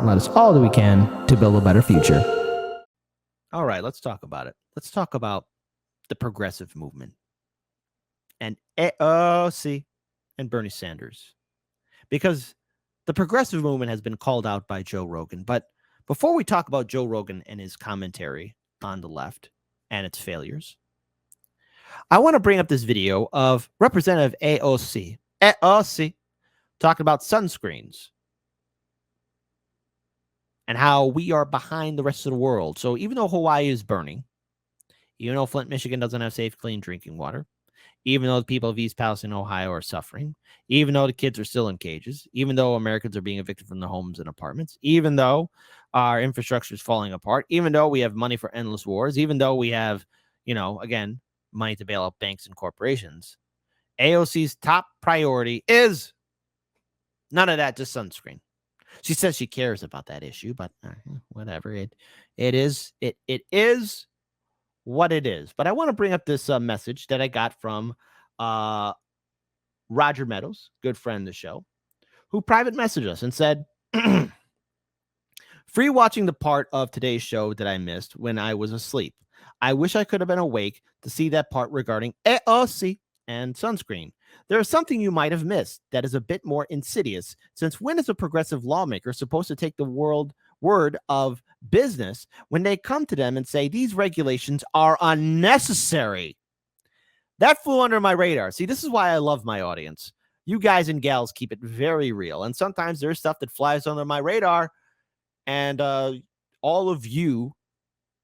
and let us all do we can to build a better future. All right, let's talk about it. Let's talk about the progressive movement and AOC and Bernie Sanders, because the progressive movement has been called out by Joe Rogan. But before we talk about Joe Rogan and his commentary on the left and its failures, I want to bring up this video of Representative AOC talking about sunscreens and how we are behind the rest of the world. So even though Hawaii is burning, even though Flint, Michigan doesn't have safe, clean drinking water, even though the people of East Palestine, Ohio are suffering, even though the kids are still in cages, even though Americans are being evicted from their homes and apartments, even though our infrastructure is falling apart, even though we have money for endless wars, even though we have, again, money to bail out banks and corporations, AOC's top priority is none of that, just sunscreen. She says she cares about that issue, but whatever. It is what it is. But I want to bring up this message that I got from Roger Meadows, good friend of the show, who private messaged us and said, free watching the part of today's show that I missed when I was asleep. I wish I could have been awake to see that part regarding AOC and sunscreen. There is something you might have missed that is a bit more insidious, since when is a progressive lawmaker supposed to take the word of business when they come to them and say these regulations are unnecessary? That flew under my radar. See, this is why I love my audience. You guys and gals keep it very real, and sometimes there's stuff that flies under my radar, and all of you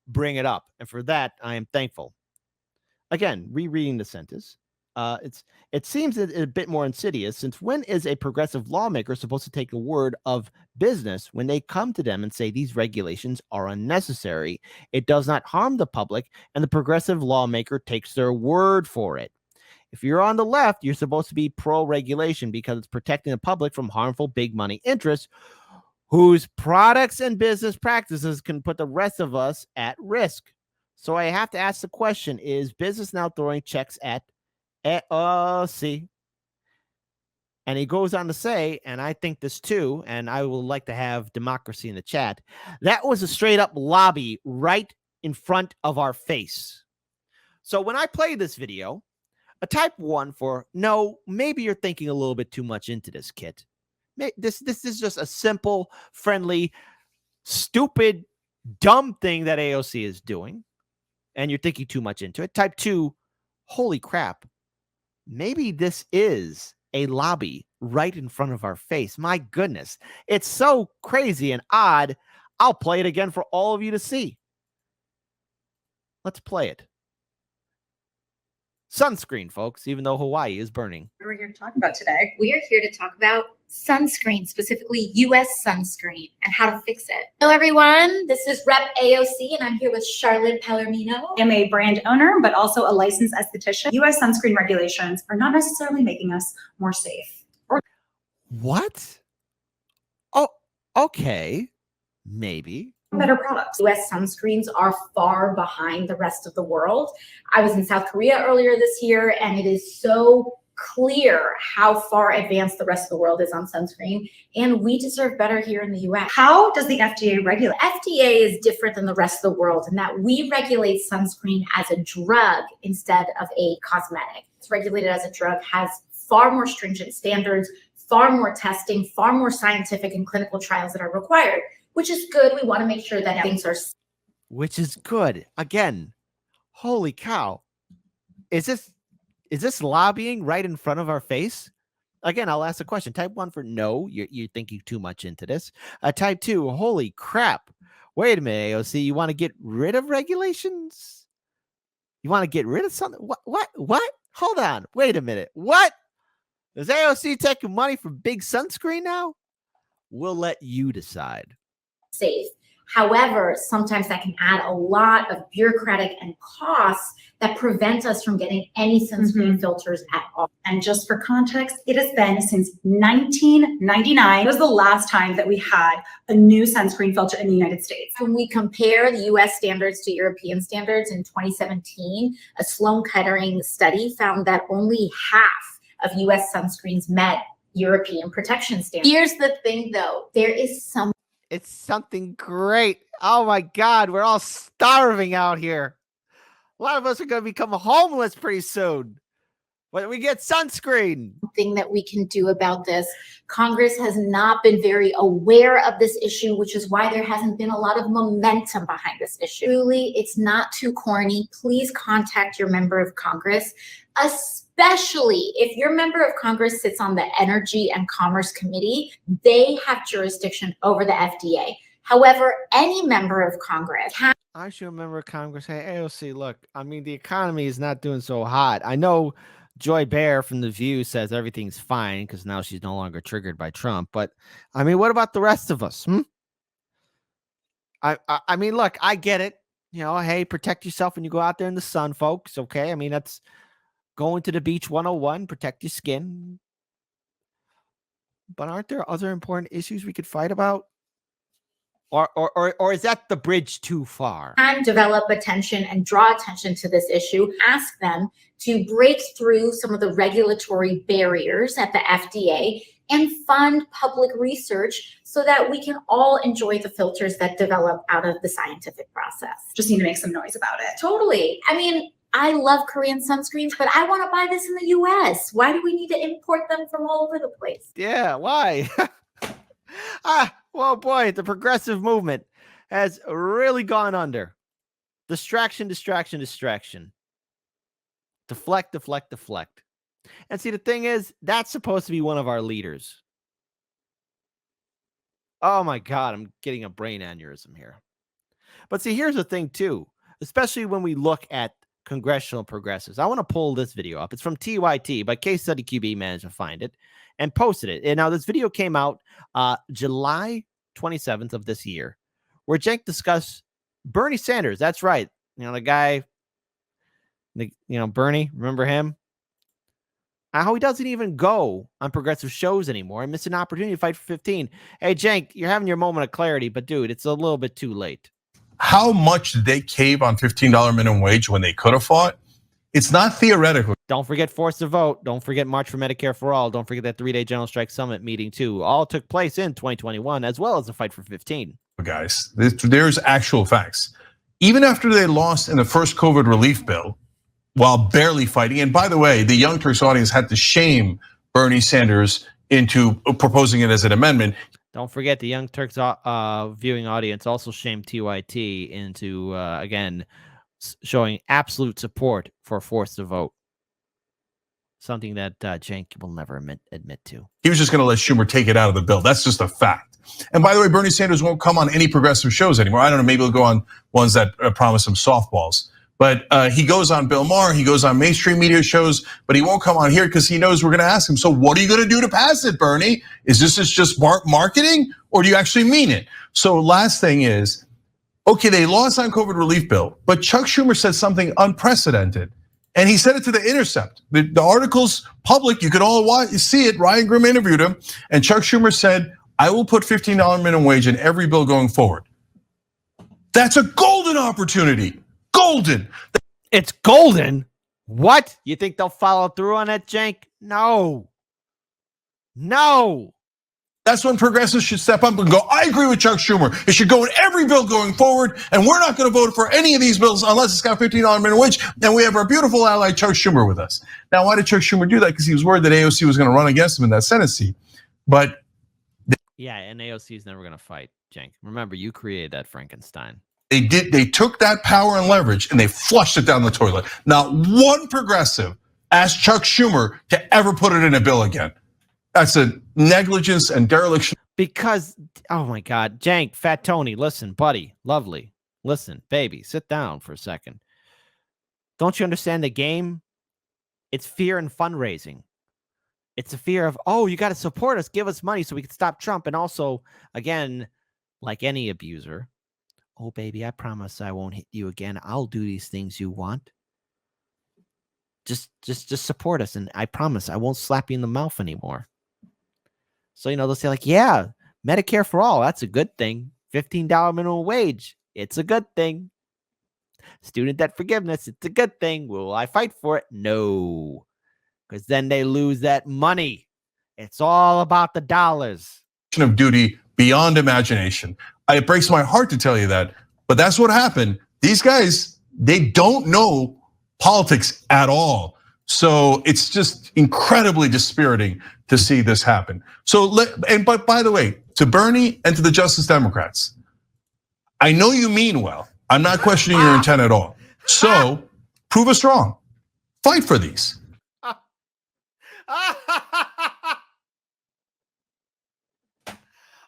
bring it up, and for that I am thankful. Again, rereading the sentence. It seems a bit more insidious, since when is a progressive lawmaker supposed to take a word of business when they come to them and say these regulations are unnecessary? It does not harm the public, and the progressive lawmaker takes their word for it. If you're on the left, you're supposed to be pro-regulation because it's protecting the public from harmful big money interests whose products and business practices can put the rest of us at risk. So I have to ask the question, is business now throwing checks at AOC? And he goes on to say, and I think this too, and I would like to have democracy in the chat, that was a straight up lobby right in front of our face. So when I play this video, a type 1 for no, maybe you're thinking a little bit too much into this, Kit. This is just a simple, friendly, stupid, dumb thing that AOC is doing, and you're thinking too much into it. Type 2, holy crap. Maybe this is a lobby right in front of our face. My goodness. It's so crazy and odd. I'll play it again for all of you to see. Let's play it. Sunscreen, folks, even though Hawaii is burning. What are we here to talk about today? We are here to talk about sunscreen, specifically U.S. sunscreen, and how to fix it. Hello, everyone. This is Rep AOC, and I'm here with Charlotte Palomino. I am a brand owner, but also a licensed esthetician. U.S. sunscreen regulations are not necessarily making us more safe. What? Oh, okay. Maybe. Better products. U.S. sunscreens are far behind the rest of the world. I was in South Korea earlier this year, and it is so clear how far advanced the rest of the world is on sunscreen, and we deserve better here in the U.S. How does the FDA regulate? FDA is different than the rest of the world in that we regulate sunscreen as a drug instead of a cosmetic. It's regulated as a drug, has far more stringent standards, far more testing, far more scientific and clinical trials that are required, which is good. We want to make sure that things are... Which is good. Again, holy cow. Is this lobbying right in front of our face? Again, I'll ask the question. Type 1 for no, you're thinking too much into this. Type 2, holy crap. Wait a minute, AOC, you want to get rid of regulations? You want to get rid of something? What? Hold on. Wait a minute. What? Is AOC taking money from big sunscreen now? We'll let you decide. Safe. However, sometimes that can add a lot of bureaucratic and costs that prevent us from getting any sunscreen filters at all. And just for context, it has been since 1999. It was the last time that we had a new sunscreen filter in the United States. When we compare the US standards to European standards in 2017, a Sloan Kettering study found that only half of US sunscreens met European protection standards. Here's the thing though, there is some It's something great. Oh my God, we're all starving out here. A lot of us are going to become homeless pretty soon. But we get sunscreen. Thing that we can do about this. Congress has not been very aware of this issue, which is why there hasn't been a lot of momentum behind this issue. Truly, it's not too corny. Please contact your member of Congress, especially if your member of Congress sits on the Energy and Commerce Committee. They have jurisdiction over the FDA. However, any member of Congress can. I should remember Congress. Hey, AOC, look, I mean, the economy is not doing so hot. I know Joy Bear from The View says everything's fine because now she's no longer triggered by Trump. But I mean, what about the rest of us? I mean, look, I get it. You know, hey, protect yourself when you go out there in the sun, folks. Okay. I mean, that's going to the beach 101, protect your skin. But aren't there other important issues we could fight about? Or is that the bridge too far? And develop attention and draw attention to this issue. Ask them to break through some of the regulatory barriers at the FDA and fund public research so that we can all enjoy the filters that develop out of the scientific process. Just need to make some noise about it. Totally. I mean, I love Korean sunscreens, but I want to buy this in the US. Why do we need to import them from all over the place? Yeah, why? Well, boy, the progressive movement has really gone under. Distraction, distraction, distraction. Deflect, deflect, deflect. And see, the thing is, that's supposed to be one of our leaders. Oh my God, I'm getting a brain aneurysm here. But see, here's the thing too, especially when we look at congressional progressives. I want to pull this video up. It's from TYT, by Case Study QB managed to find it and posted it. And now this video came out July 27th of this year, where Cenk discussed Bernie Sanders. That's right. You know, the guy, Bernie, remember him? How he doesn't even go on progressive shows anymore and missed an opportunity to fight for 15. Hey, Cenk, you're having your moment of clarity, but dude, it's a little bit too late. How much did they cave on $15 minimum wage when they could have fought? It's not theoretical. Don't forget Force to Vote. Don't forget March for Medicare for All. Don't forget that 3-day General Strike Summit meeting, too. All took place in 2021, as well as the fight for 15. Guys, there's actual facts. Even after they lost in the first COVID relief bill, while barely fighting, and by the way, the Young Turks audience had to shame Bernie Sanders into proposing it as an amendment. Don't forget the Young Turks viewing audience also shamed TYT into, again, showing absolute support for Force to Vote. Something that Cenk will never admit to. He was just going to let Schumer take it out of the bill. That's just a fact. And by the way, Bernie Sanders won't come on any progressive shows anymore. I don't know, maybe he'll go on ones that promise him softballs. But he goes on Bill Maher, he goes on mainstream media shows, but he won't come on here because he knows we're going to ask him, so what are you going to do to pass it, Bernie? Is this just marketing, or do you actually mean it? So last thing is, okay, they lost on COVID relief bill, but Chuck Schumer said something unprecedented. And he said it to The Intercept. The article's public, you could all see it. Ryan Grimm interviewed him, and Chuck Schumer said, I will put $15 minimum wage in every bill going forward. That's a golden opportunity. Golden. It's golden? What? You think they'll follow through on that, Cenk? No. No. That's when progressives should step up and go, I agree with Chuck Schumer. It should go in every bill going forward, and we're not going to vote for any of these bills unless it's got $15 minimum wage, and we have our beautiful ally Chuck Schumer with us. Now, why did Chuck Schumer do that? Because he was worried that AOC was going to run against him in that Senate seat. But yeah, and AOC is never going to fight, Cenk. Remember, you created that Frankenstein. They took that power and leverage and they flushed it down the toilet. Not one progressive asked Chuck Schumer to ever put it in a bill again. That's a negligence and dereliction. Because, oh my God, Cenk, Fat Tony, listen, buddy, lovely. Listen, baby, sit down for a second. Don't you understand the game? It's fear and fundraising. It's a fear of, oh, you got to support us, give us money so we can stop Trump. And also, again, like any abuser, oh, baby, I promise I won't hit you again. I'll do these things you want. Just support us. And I promise I won't slap you in the mouth anymore. So, they'll say like, yeah, Medicare for all. That's a good thing. $15 minimum wage. It's a good thing. Student debt forgiveness. It's a good thing. Will I fight for it? No. Because then they lose that money. It's all about the dollars. Of duty beyond imagination. It breaks my heart to tell you that, but that's what happened. These guys, they don't know politics at all. So it's just incredibly dispiriting to see this happen. But by the way, to Bernie and to the Justice Democrats, I know you mean well. I'm not questioning your intent at all. So prove us wrong. Fight for these.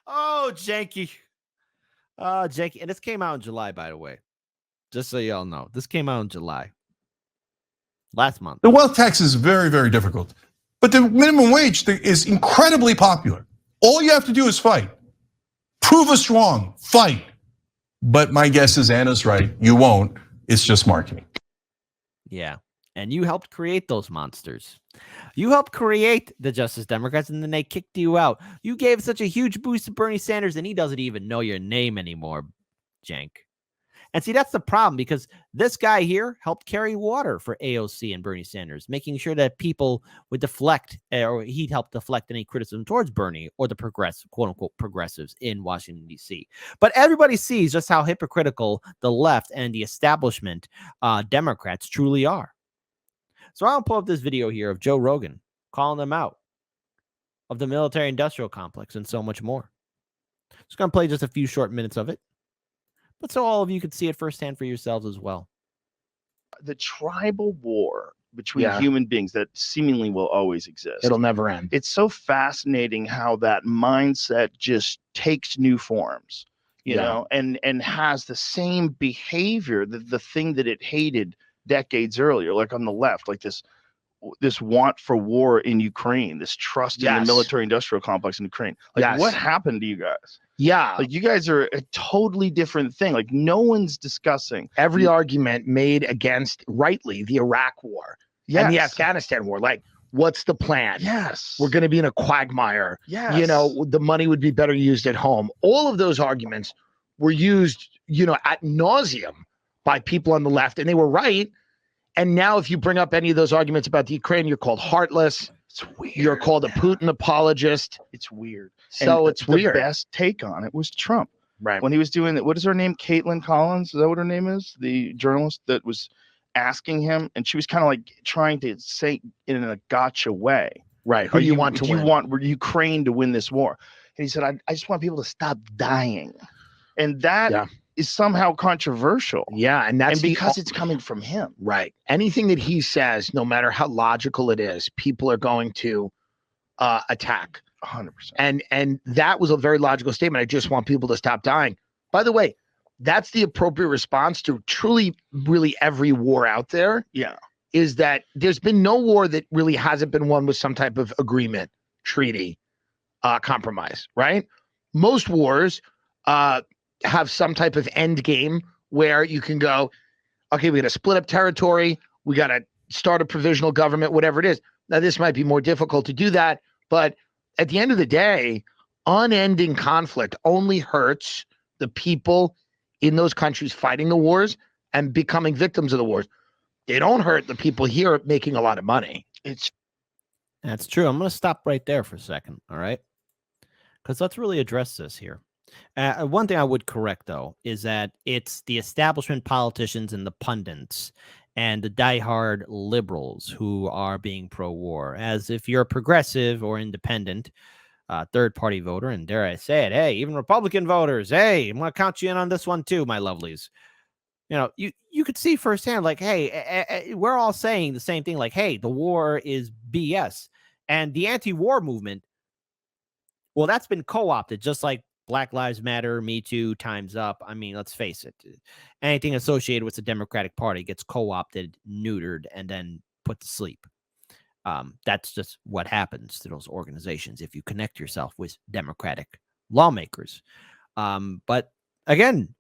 Oh, janky. Janky. And this came out in July, by the way. Just so y'all know. This came out in July. Last month. The wealth tax is very, very difficult. But the minimum wage is incredibly popular. All you have to do is fight. Prove us wrong. Fight. But my guess is Anna's right. You won't. It's just marketing. Yeah. And you helped create those monsters. You helped create the Justice Democrats, and then they kicked you out. You gave such a huge boost to Bernie Sanders, and he doesn't even know your name anymore, Jank. And see, that's the problem, because this guy here helped carry water for AOC and Bernie Sanders, making sure that people would deflect, or he'd help deflect any criticism towards Bernie or the quote unquote progressives in Washington, D.C. But everybody sees just how hypocritical the left and the establishment Democrats truly are. So I'll pull up this video here of Joe Rogan calling them out of the military industrial complex and so much more. Just going to play just a few short minutes of it, but so all of you could see it firsthand for yourselves as well. The tribal war between human beings that seemingly will always exist. It'll never end. It's so fascinating how that mindset just takes new forms, you know, and has the same behavior, the thing that it hated decades earlier, like on the left, like this want for war in Ukraine, this trust in the military industrial complex in Ukraine. Like what happened to you guys? Yeah. Like you guys are a totally different thing. Like no one's discussing every argument made against, rightly, the Iraq war and the Afghanistan war. Like, what's the plan? Yes. We're going to be in a quagmire. Yes. You know, the money would be better used at home. All of those arguments were used, you know, ad nauseum by people on the left, and they were right. And now if you bring up any of those arguments about the Ukraine, you're called heartless. It's weird. You're called a Putin apologist. It's weird. So and it's weird. The best take on it was Trump. Right. When he was doing that, what is her name? Caitlin Collins? Is that what her name is? The journalist that was asking him, and she was kind of like trying to say in a gotcha way. Right. Who do you want to win? Do you want Ukraine to win this war? And he said, I just want people to stop dying. And that is somehow controversial. Yeah. And that's because it's coming from him. Right. Anything that he says, no matter how logical it is, people are going to attack. 100%. And that was a very logical statement. I just want people to stop dying. By the way, that's the appropriate response to truly, really every war out there. Yeah. Is that there's been no war that really hasn't been won with some type of agreement, treaty, compromise, right? Most wars have some type of end game where you can go, okay, we got to split up territory. We got to start a provisional government, whatever it is. Now, this might be more difficult to do that, but at the end of the day, unending conflict only hurts the people in those countries fighting the wars and becoming victims of the wars. They don't hurt the people here making a lot of money. That's true. I'm going to stop right there for a second. All right. Because let's really address this here. One thing I would correct, though, is that it's the establishment politicians and the pundits and the diehard liberals who are being pro-war. As if you're a progressive or independent third-party voter, and dare I say it, hey, even Republican voters, hey, I'm going to count you in on this one too, my lovelies. You know, you could see firsthand, like, hey, we're all saying the same thing, like, hey, the war is BS. And the anti-war movement, well, that's been co-opted, just like Black Lives Matter, Me Too, Time's Up. I mean, let's face it. Anything associated with the Democratic Party gets co-opted, neutered, and then put to sleep. That's just what happens to those organizations if you connect yourself with Democratic lawmakers. But again,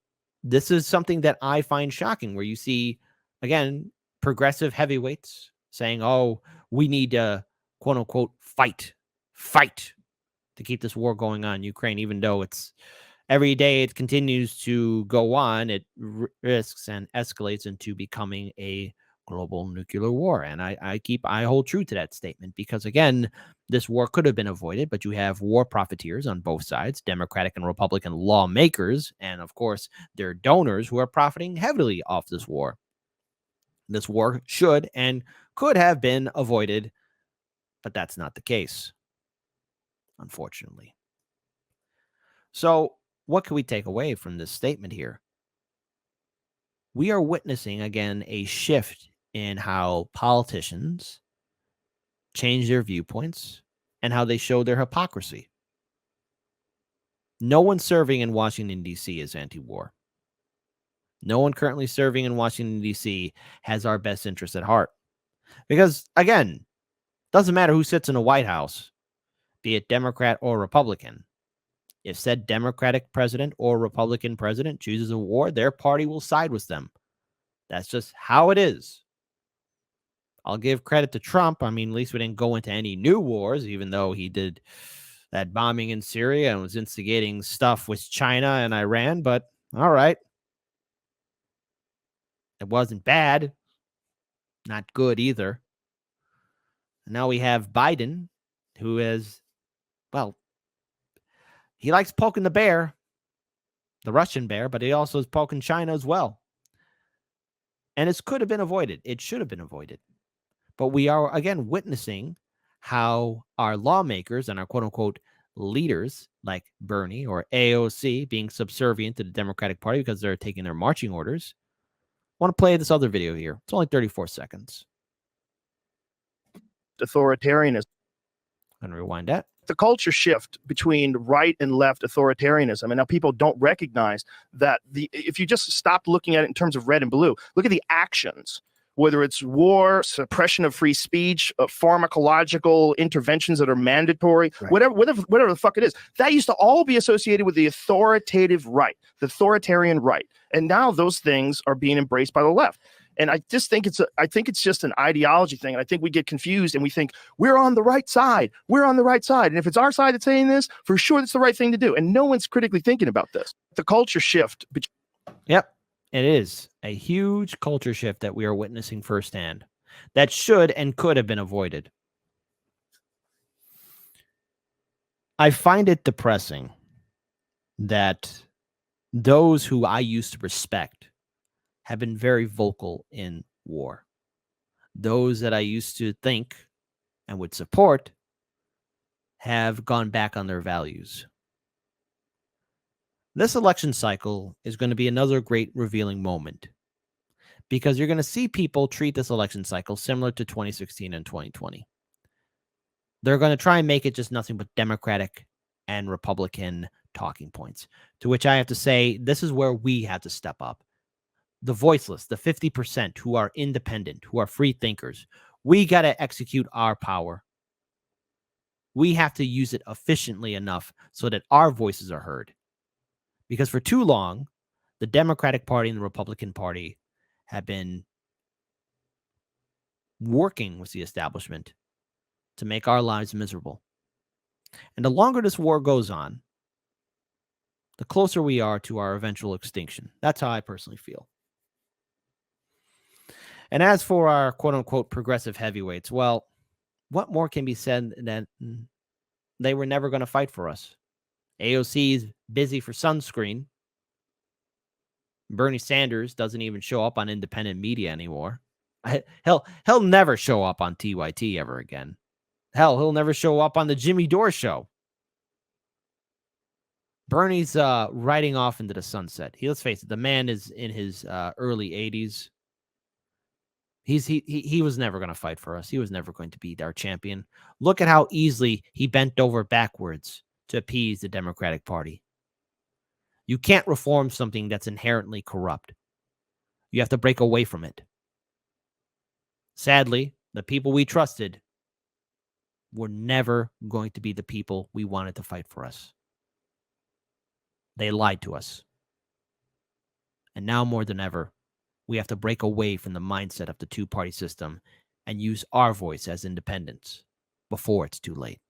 this is something that I find shocking, where you see, again, progressive heavyweights saying, oh, we need to, quote unquote, fight to keep this war going on in Ukraine, even though it's every day it continues to go on, it risks and escalates into becoming a global nuclear war. And I hold true to that statement because, again, this war could have been avoided, but you have war profiteers on both sides, Democratic and Republican lawmakers, and of course, their donors who are profiting heavily off this war. This war should and could have been avoided, but that's not the case, unfortunately. So, what can we take away from this statement here? We are witnessing, again, a shift in how politicians change their viewpoints and how they show their hypocrisy. No one serving in Washington, D.C. is anti-war. No one currently serving in Washington, D.C. has our best interests at heart. Because, again, doesn't matter who sits in the White House, be it Democrat or Republican. If said Democratic president or Republican president chooses a war, their party will side with them. That's just how it is. I'll give credit to Trump. I mean, at least we didn't go into any new wars, even though he did that bombing in Syria and was instigating stuff with China and Iran. But all right. It wasn't bad. Not good either. And now we have Biden, who is, well, he likes poking the bear, the Russian bear, but he also is poking China as well. And this could have been avoided. It should have been avoided. But we are, again, witnessing how our lawmakers and our quote-unquote leaders, like Bernie or AOC, being subservient to the Democratic Party because they're taking their marching orders. I want to play this other video here. It's only 34 seconds. Authoritarianism. I'm going to rewind that. The culture shift between right and left authoritarianism. And now people don't recognize that if you just stop looking at it in terms of red and blue, look at the actions, whether it's war, suppression of free speech, pharmacological interventions that are mandatory, Right. whatever the fuck it is, that used to all be associated with the authoritative right, the authoritarian right. And now those things are being embraced by the left. And I just think it's just an ideology thing. And I think we get confused and we think we're on the right side. We're on the right side. And if it's our side that's saying this, for sure, that's the right thing to do. And no one's critically thinking about this. The culture shift. Yep. It is a huge culture shift that we are witnessing firsthand that should and could have been avoided. I find it depressing that those who I used to respect have been very vocal in war. Those that I used to think and would support have gone back on their values. This election cycle is going to be another great revealing moment because you're going to see people treat this election cycle similar to 2016 and 2020. They're going to try and make it just nothing but Democratic and Republican talking points, to which I have to say, this is where we have to step up. The voiceless, the 50% who are independent, who are free thinkers, we got to execute our power. We have to use it efficiently enough so that our voices are heard. Because for too long, the Democratic Party and the Republican Party have been working with the establishment to make our lives miserable. And the longer this war goes on, the closer we are to our eventual extinction. That's how I personally feel. And as for our quote-unquote progressive heavyweights, well, what more can be said than they were never going to fight for us? AOC is busy for Sunscreen. Bernie Sanders doesn't even show up on independent media anymore. He'll never show up on TYT ever again. Hell, he'll never show up on the Jimmy Dore show. Bernie's riding off into the sunset. Let's face it, the man is in his early 80s. He was never going to fight for us. He was never going to be our champion. Look at how easily he bent over backwards to appease the Democratic Party. You can't reform something that's inherently corrupt. You have to break away from it. Sadly, the people we trusted were never going to be the people we wanted to fight for us. They lied to us. And now more than ever, we have to break away from the mindset of the two-party system and use our voice as independents before it's too late.